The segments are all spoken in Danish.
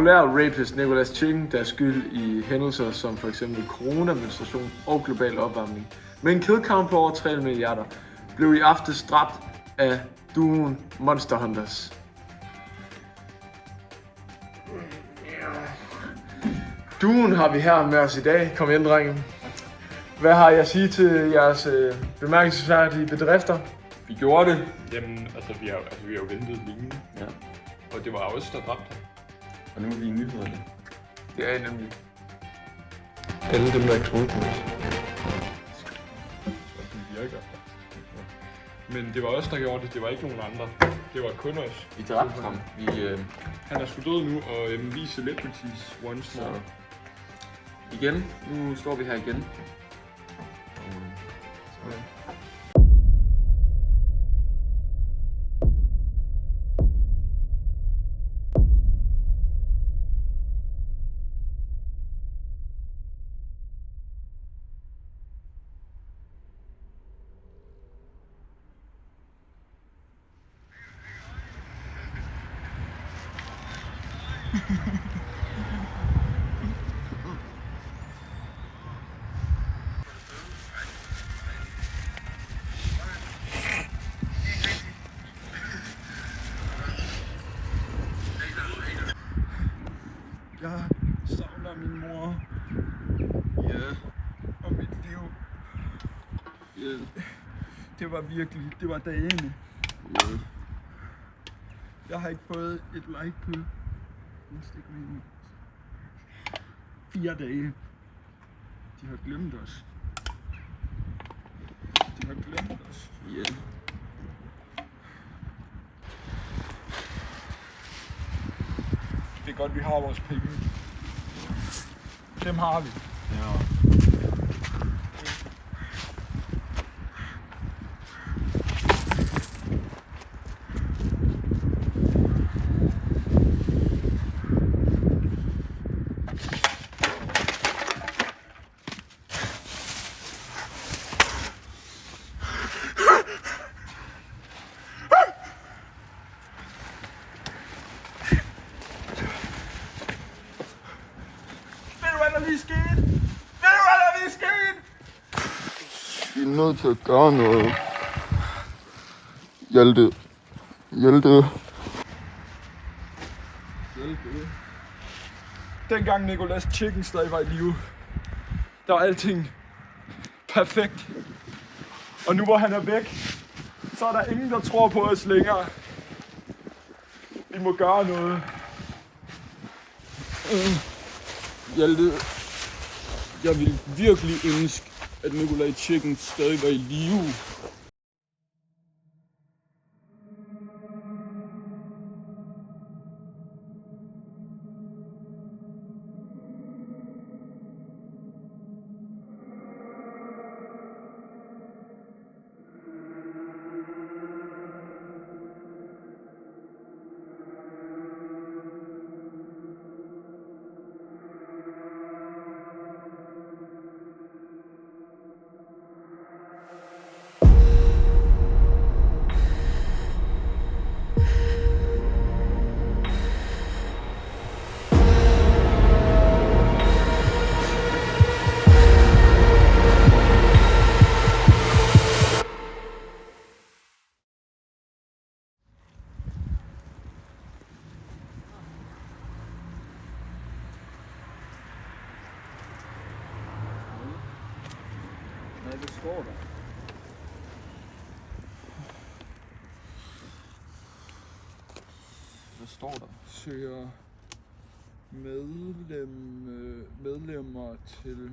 populær rapist Nicolas Chicken, der er skyld i hændelser som f.eks. corona-menstruation og global opvarmning. Med en kill count på over 3 milliarder, blev i aftes dræbt af duoen Monster Hunters. Duoen har vi her med os i dag. Kom ind, drenge. Hvad har jeg at sige til jeres bemærkelsesværdige bedrifter? Vi gjorde det. Jamen, vi har jo ventet længe. Ja. Og det var også der dræbte. Og nu er vi i nyhederne. Det er I nemlig. Alle dem, der ikke troede på os. Det virker. Men det var os, der gjorde det. Det var ikke nogen andre. Det var kun os. Vi dræbte ham. Han er sgu død nu, og vi er celebrities once more. Igen. Nu står vi her igen. Jeg savner min mor. Ja. Og mit liv. Ja. Det var dagene. Ja. Jeg har ikke fået et like på Instagram. 4 dage. De har glemt os. Ja. Det er godt, vi har vores penge. Dem har vi. Ja. Vi er nødt til at gøre noget. Hjalte. Dengang Nicolas Chicken stadig var i live, der var alting perfekt. Og nu hvor han er væk, så er der ingen, der tror på os længere. Vi må gøre noget. Hjalte, jeg ville virkelig ønske, at Nicolas Chicken stadig var i live. Nej, det står der. Hvad står der? Søger medlemmer til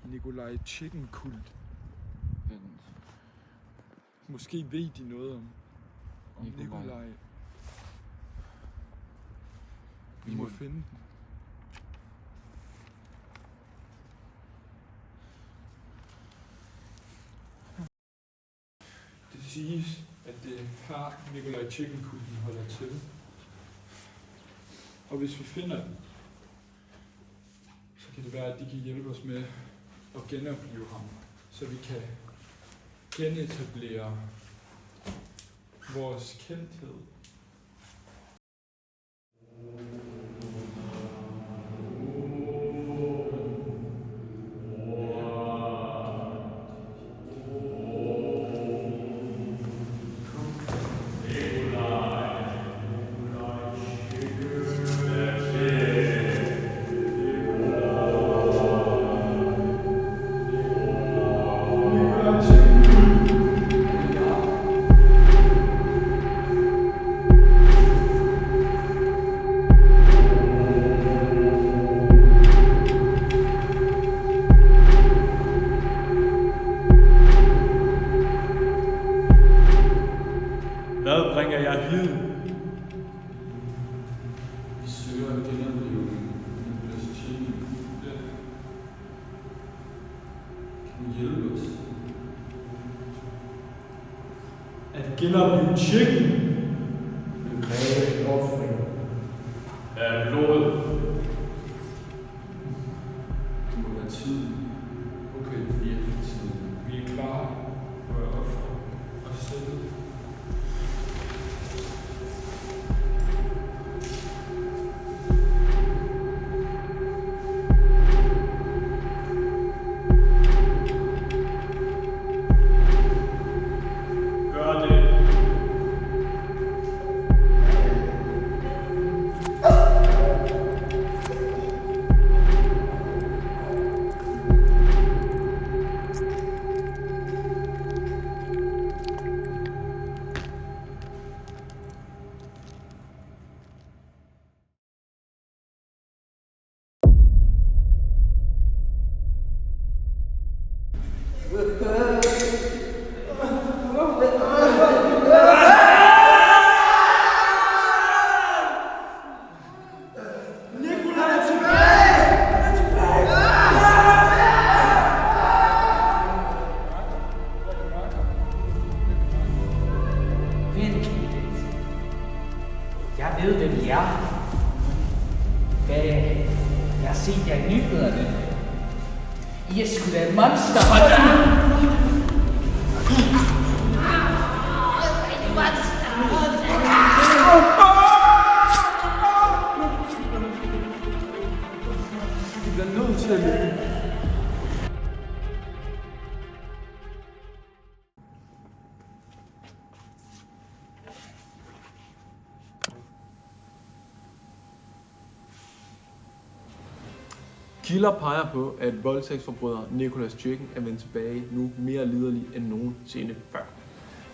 Nicolas Chicken Kult. Vent. Måske ved de noget om Nikolaj. Nikolaj. Vi må finde den. Det siges, at det er her Nicolas Chicken Kulten holder til. Og hvis vi finder den, så kan det være, at de kan hjælpe os med at genopleve ham, så vi kan genetablere vores kendthed. bringer jer hid. Vi søger at genopleve Nicholas Ching. Kan du hjælpe os? At genopleve Chicken vil kræve en offring af blodet. Det må være tid. Okay, virkelig tid. Vi er klar på at ofre os selv. Gør det. Vent lidt. Jeg ved, hvem I er. Jeg har set jer i nyhederne. I er sgu da et monster. Vi bliver nødt til at løbe. Kilder peger på, at voldtægtsforbryder Nicholas Chicken er vendt tilbage nu mere liderlig end nogensinde før.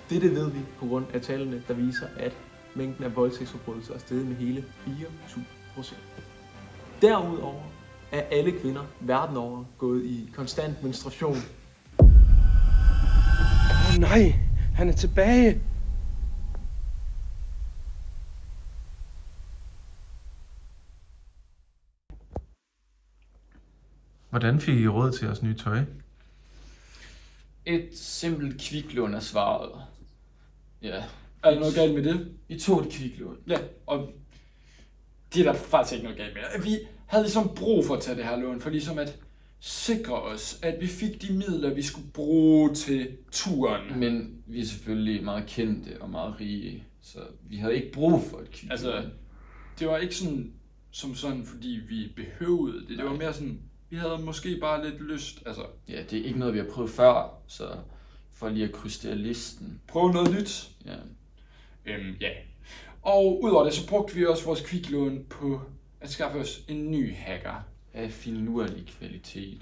Dette ved vi på grund af tallene, der viser, at mængden af voldtægtsforbrydelser er steget med hele 4.000%. Derudover er alle kvinder verden over gået i konstant menstruation. Nej, han er tilbage. Hvordan fik I råd til jeres nye tøj? Et simpelt kviklån er svaret. Ja. Er der noget galt med det? I tog et kviklån. Ja, og det er der faktisk ikke noget galt med. Vi havde ligesom brug for at tage det her lån, for ligesom at sikre os, at vi fik de midler, vi skulle bruge til turen. Men vi er selvfølgelig meget kendte og meget rige, så vi havde ikke brug for et kviklån. Altså, det var ikke sådan, som sådan, fordi vi behøvede det. Det var mere sådan, vi havde måske bare lidt lyst. Altså, Ja, det er ikke noget, vi har prøvet før, så for lige at krydse det af listen. prøve noget nyt. Ja. Ja. Og udover det, så brugte vi også vores kviklån på at skaffe os en ny hacker. Af finurlig kvalitet.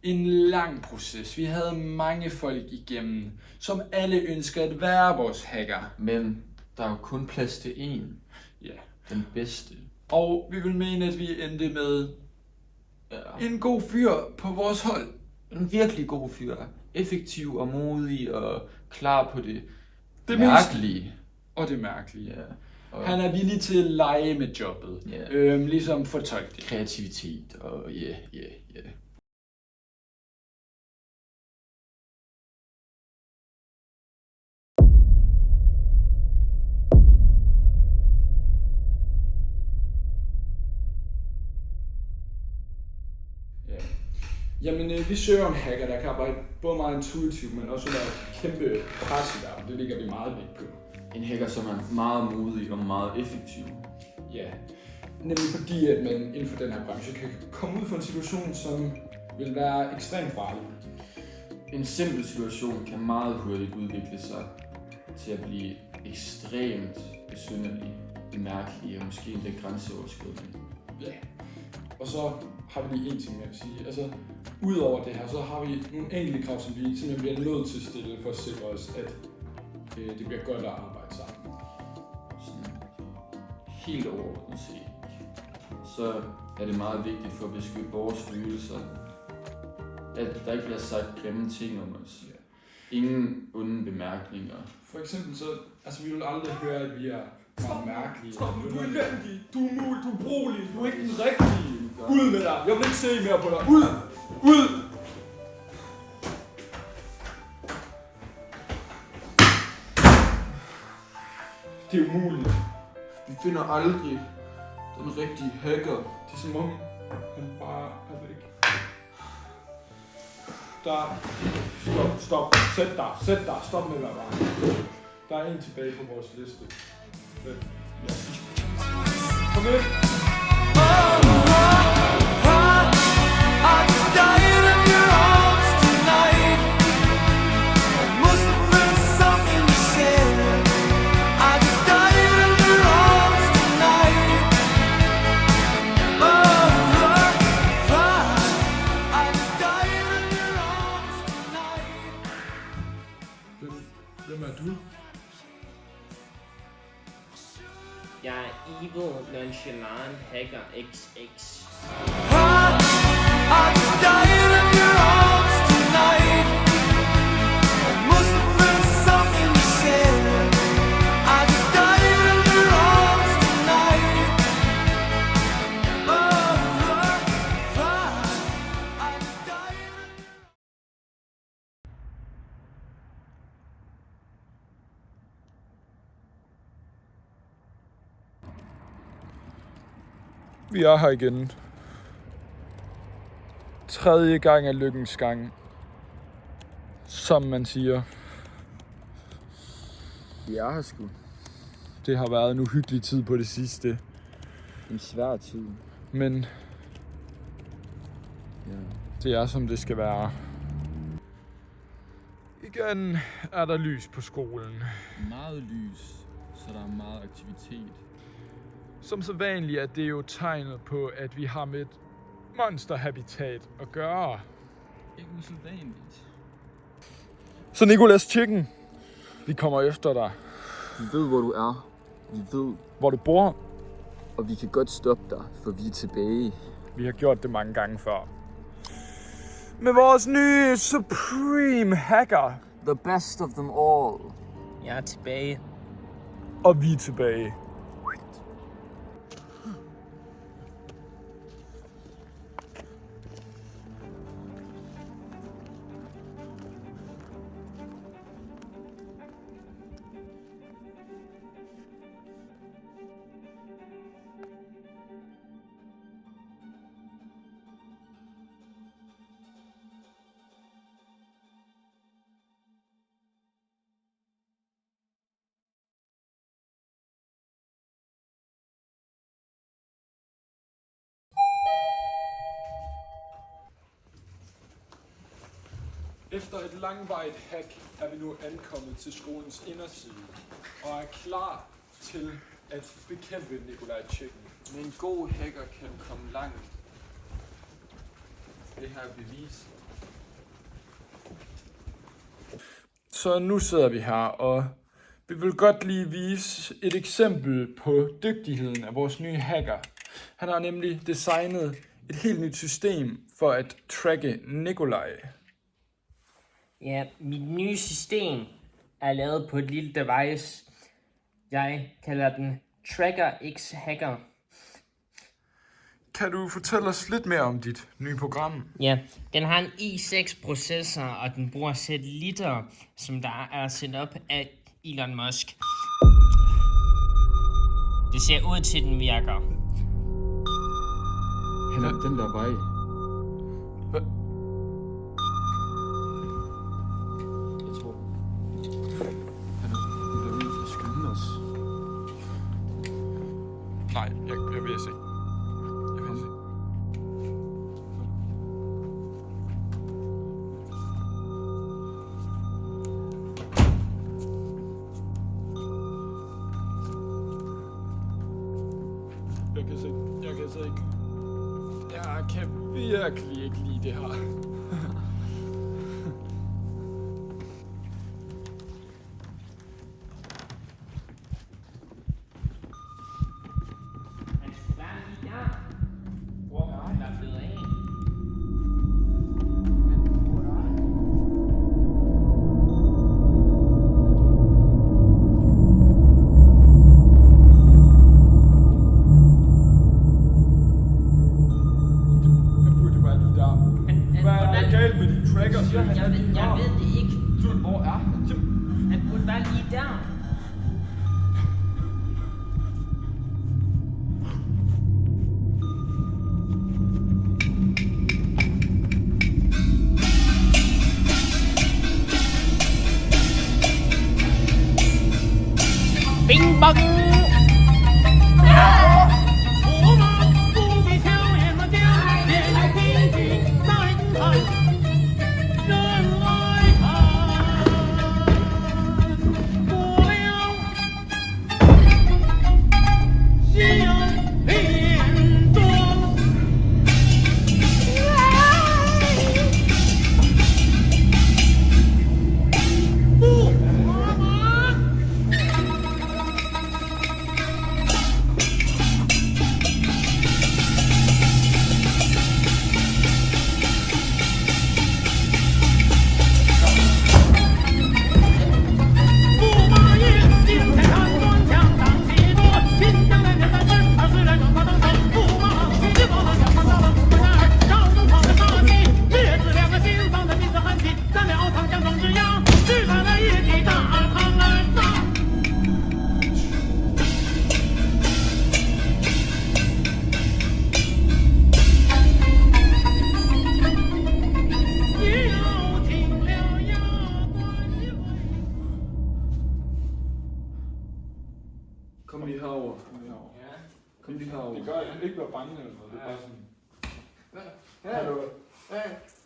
En lang proces. Vi havde mange folk igennem, som alle ønsker at være vores hacker. Men der er jo kun plads til én. Ja. Den bedste. Og vi vil mene, at vi endte med en god fyr på vores hold. En virkelig god fyr. Effektiv og modig og klar på det Det mærkelige. Og det mærkelige. Ja. Og Han er villig til at lege med jobbet. Ja. Ligesom fortolke det. kreativitet og ja. Jamen, vi søger en hacker, der kan arbejde både meget intuitivt, men også under et kæmpe pres i verden. Det ligger vi meget vægt på. En hacker, som er meget modig og meget effektiv. Ja, nemlig fordi, at man inden for den her branche kan komme ud for en situation, som vil være ekstremt farlig. En simpel situation kan meget hurtigt udvikle sig til at blive ekstremt besynderlig, mærkelig og måske endda grænseoverskridende. Ja, og så har vi lige en ting mere at sige. Altså, udover det her, så har vi nogle enkelte krav, som vi simpelthen bliver nødt til at stille for at sikre os, at det bliver godt at arbejde sammen. Sådan helt overordnet set, så er det meget vigtigt for at beskytte vores følelser, at der ikke bliver sagt grimme ting om os. Ja. Ingen onde bemærkninger. For eksempel så, altså vi vil aldrig høre, at vi er meget mærkelige. Stop, du er elendig. Du er mulig, du er brugelig. Du er ikke den rigtige. Ud med dig. Jeg vil ikke se mere på dig. Ud! Ud! Det er umuligt. Vi finder aldrig den rigtige hacker. Det er som om, han bare er væk. Der. Stop. Sæt dig. Stop med at være bare. Der er en tilbage på vores liste. Ja. Kom ind. Hvem er du? Jeg er Evil Nonchalant Hacker XX. Vi er her igen. 3. gang er lykkens gang. Som man siger. Vi er her sgu. Det har været en uhyggelig tid på det sidste. En svær tid. Men Ja. det er som det skal være. Igen er der lys på skolen. Meget lys, så der er meget aktivitet. Som så vanligt er det jo tegnet på, at vi har med et monsterhabitat at gøre. Ikke usædvanligt. Så Nicolas Chicken, vi kommer efter dig. Vi ved, hvor du er. Vi ved, Hvor du bor, og vi kan godt stoppe dig, for vi er tilbage. vi har gjort det mange gange før. Med vores nye Supreme Hacker. The best of them all. Jeg er tilbage. Og vi er tilbage. Efter et langvarigt hack er vi nu ankommet til skolens inderside og er klar til at bekæmpe Nikolaj Chicken. Men en god hacker kan komme langt. Det her er bevis. Så nu sidder vi her, og vi vil godt lige vise et eksempel på dygtigheden af vores nye hacker. Han har nemlig designet et helt nyt system for at tracke Nikolaj. Ja, mit nye system er lavet på et lille device. Jeg kalder den Tracker X Hacker. Kan du fortælle os lidt mere om dit nye program? Ja, den har en i6-processor, og den bruger satellitter, som der er sendt op af Elon Musk. Det ser ud til, den virker. Han er den der vej. Jeg tror, han er nødt til at skynde os. Nej, jeg vil se. Jeg vil se. Jeg kan se ikke. Jeg kan virkelig ikke lide det her. bare lige der. Bing bong! Kom lige herover. Kom lige herover. Det gør jeg ikke være bange eller noget. Det er bare sådan... Hallo.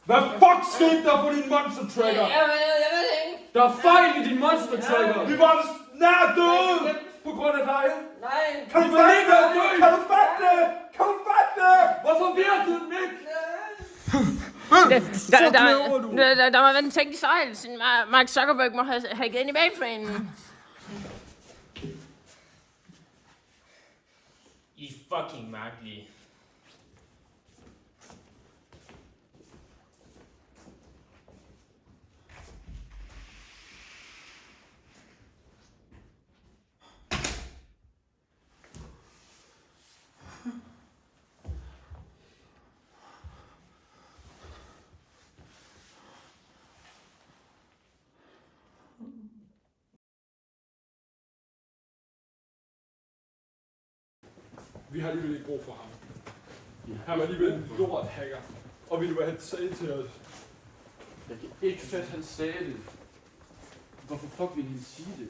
Hvad fuck skete der på din monster tracker? Jeg ved ikke. Der er fejl i din monster tracker! Vi var nær døde på grund af dig. Nej. Kan du fatte det? Kan du fatte det? Kan du fatte det? Hvorfor virker den ikke? Der må være en teknisk fejl, siden Mark Zuckerberg må have hacket ind i mainframen. I fucking mærkelige. Vi har alligevel ikke brug for ham. Han var alligevel en lort hacker. Og vil du hvad han sagde til os? Jeg kan ikke fatte, han sagde det. Hvorfor fuck ville han sige det?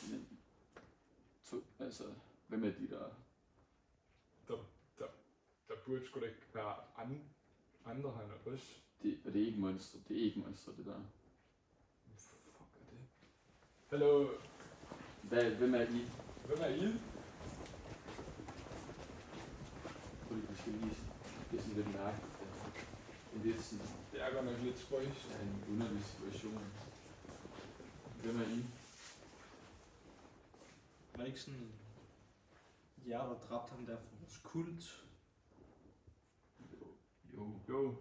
Men, altså, hvem er de der? Der burde sgu da ikke være andre her også. Det er ikke monster. Det er ikke monster, det der. Fuck er det? Hallo? Hvem er I? Hvem er I? Det er sådan lidt mærkeligt. Det er lidt sådan... Det er godt nok lidt spøjs. Det er en underlig situation. Hvem er I? Var det ikke sådan jer, der dræbte ham der fra vores kult? Jo.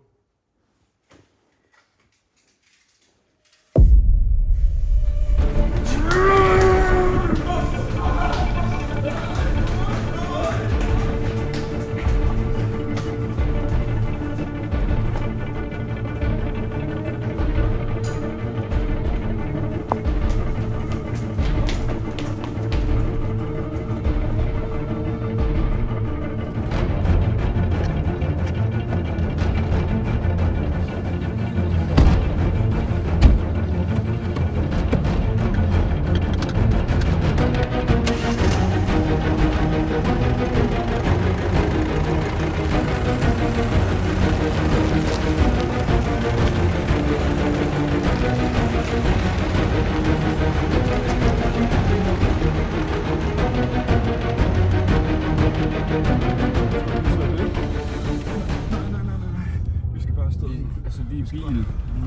Vi er i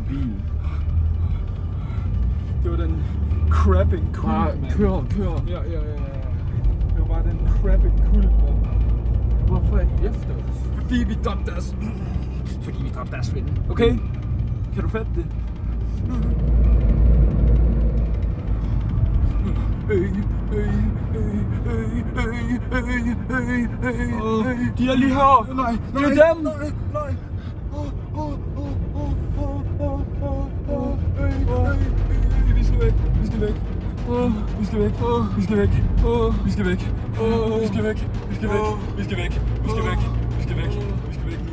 bil. Det var den crapping kult, mand. Kør. Ja. Det var bare den crapping kult, mand. Hvorfor er de efter os? Fordi vi dræbte deres ven. Okay? Kan du fatte det? De er lige her. Nej. Det er dem. Nej. Vi skal væk. Vi skal væk. Vi skal væk. Vi skal væk. Vi skal væk. Vi skal væk. Vi skal væk. Vi skal væk. Vi skal væk. Vi skal væk nu.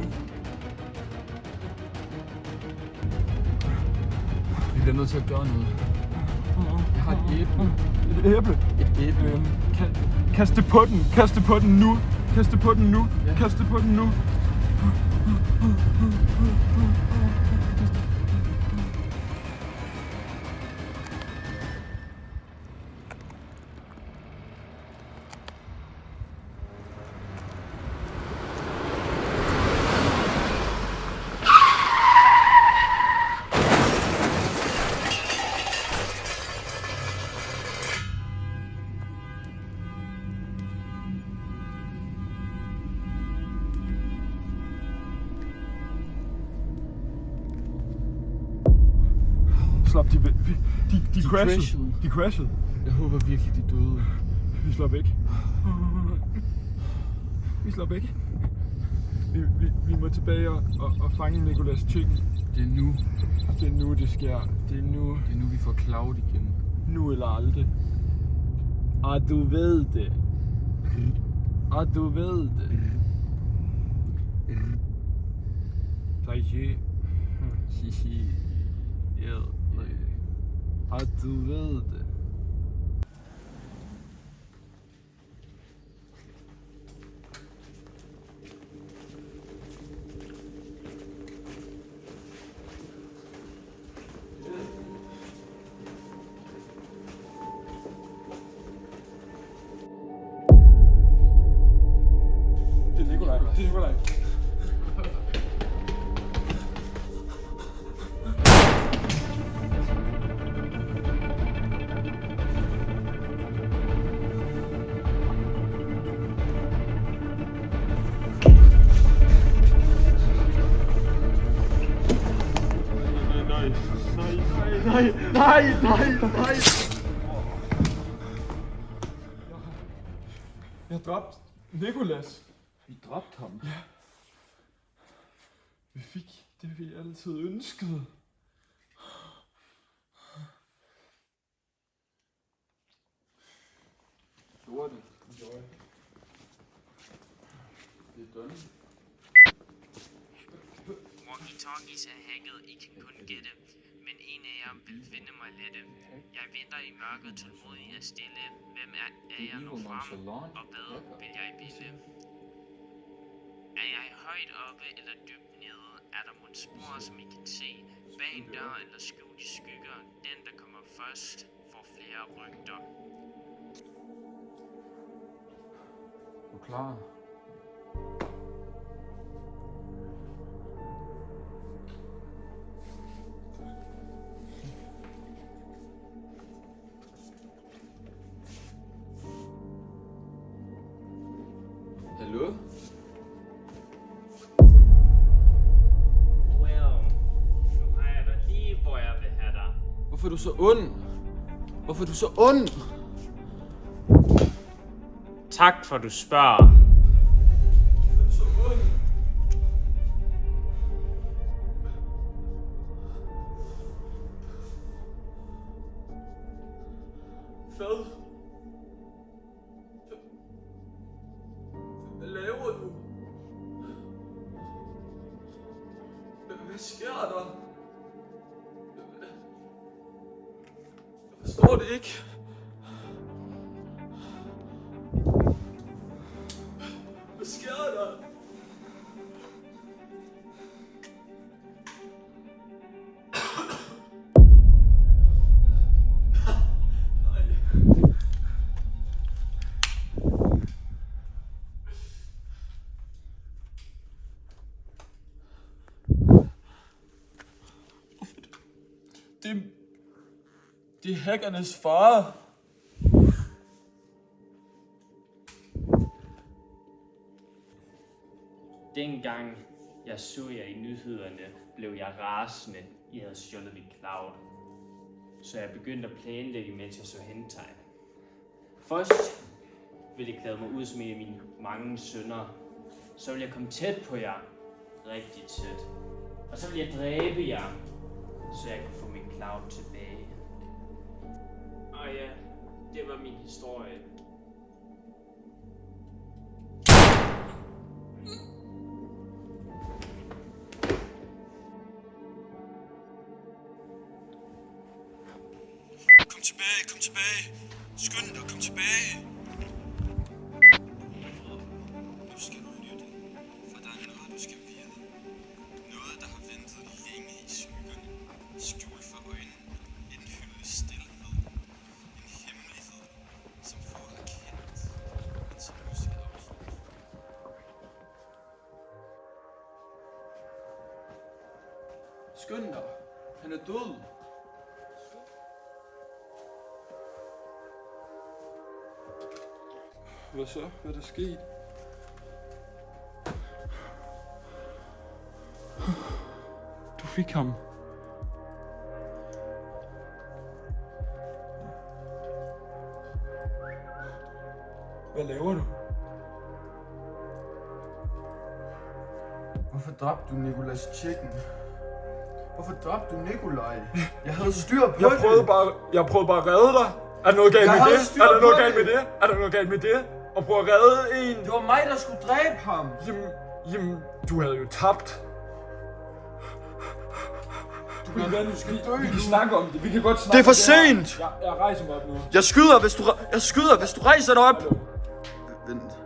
Vi bliver nødt til at gøre noget. Jeg har et æble. Et æble. Et æble. Kast det på den. Kast det på den nu. Kast det på den nu. Ja. Kast det på den nu. Slap de crashede. De crashede. Jeg håber virkelig, de døde. Vi slår væk. Vi slår væk. Vi må tilbage og fange Nicolas Ching. Det er nu. Det er nu, det sker. Det er nu. Det er nu, vi får Cloud igen. Nu eller aldrig. Og du ved det. Og du ved det. Plagier. Hihi. Ja. Og du ved det. Det er Nikolaj. Det er Nikolaj. Nej. Jeg dræbte Nicolas. Vi dræbte ham. Ja. Vi fik det, vi altid ønskede. Gjorde det. Det er done. Walkie-talkies er hacket, I kan kun gætte. Men en af jer vil finde mig lette. Jeg venter i mørket tålmodig at stille. Hvem er jer nu frem, og hvad vil jeg ville? Er jeg højt oppe eller dybt nede? Er der mon spor, som I kan se? Bag en dør eller skjult i skygger? Den, der kommer først, får flere rygter. Du er klar? Hallo? Well, nu har jeg dig lige, hvor jeg vil have dig. Hvorfor er du så ond? Hvorfor er du så ond? Tak for du spørger. Hvad? Hvad laver du? Hvad sker der? Jeg forstår det ikke. Hvad sker der? Det er hackernes far. Dengang jeg så jer i nyhederne, blev jeg rasende. I havde stjålet mit Cloud. Så jeg begyndte at planlægge, mens jeg så hentegn. Først ville jeg klæde mig ud som en af mine mange sønner. Så ville jeg komme tæt på jer. Rigtig tæt. Og så ville jeg dræbe jer, så jeg kunne få mit Cloud tilbage. Og ja, Det var min historie. Kom tilbage, kom tilbage. Skynd dig, kom tilbage. Nu skal du lytte, for der er noget, du skal vide. Noget, der har ventet længe i skyggerne. Skjult for øjnene. En hyldet stillhed. En hemmelighed, som få har kendt, men som nu skal afsluttes. Skynd dig. Han er død. Hvad så? Hvad er der sket? Du fik ham. Hvad laver du? Hvorfor dræbte du Nicolas Tjekken? Hvorfor dræbte du Nikolaj? Jeg havde styr på Jeg prøvede bare at redde dig. Er der noget galt med det? Er der noget galt med det? Er der noget galt med det? Og prøve at redde en? Det var mig, der skulle dræbe ham. Jamen, du havde jo tabt. Du kan dø. Vi kan snakke om det. Vi kan godt snakke Det er for sent. Jeg rejser mig op nu. Jeg skyder, hvis du rejser dig op. Vent.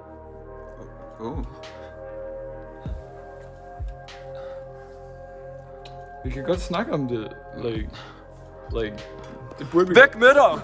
Vi kan godt snakke om det. Like, det burde vi. Væk med dig.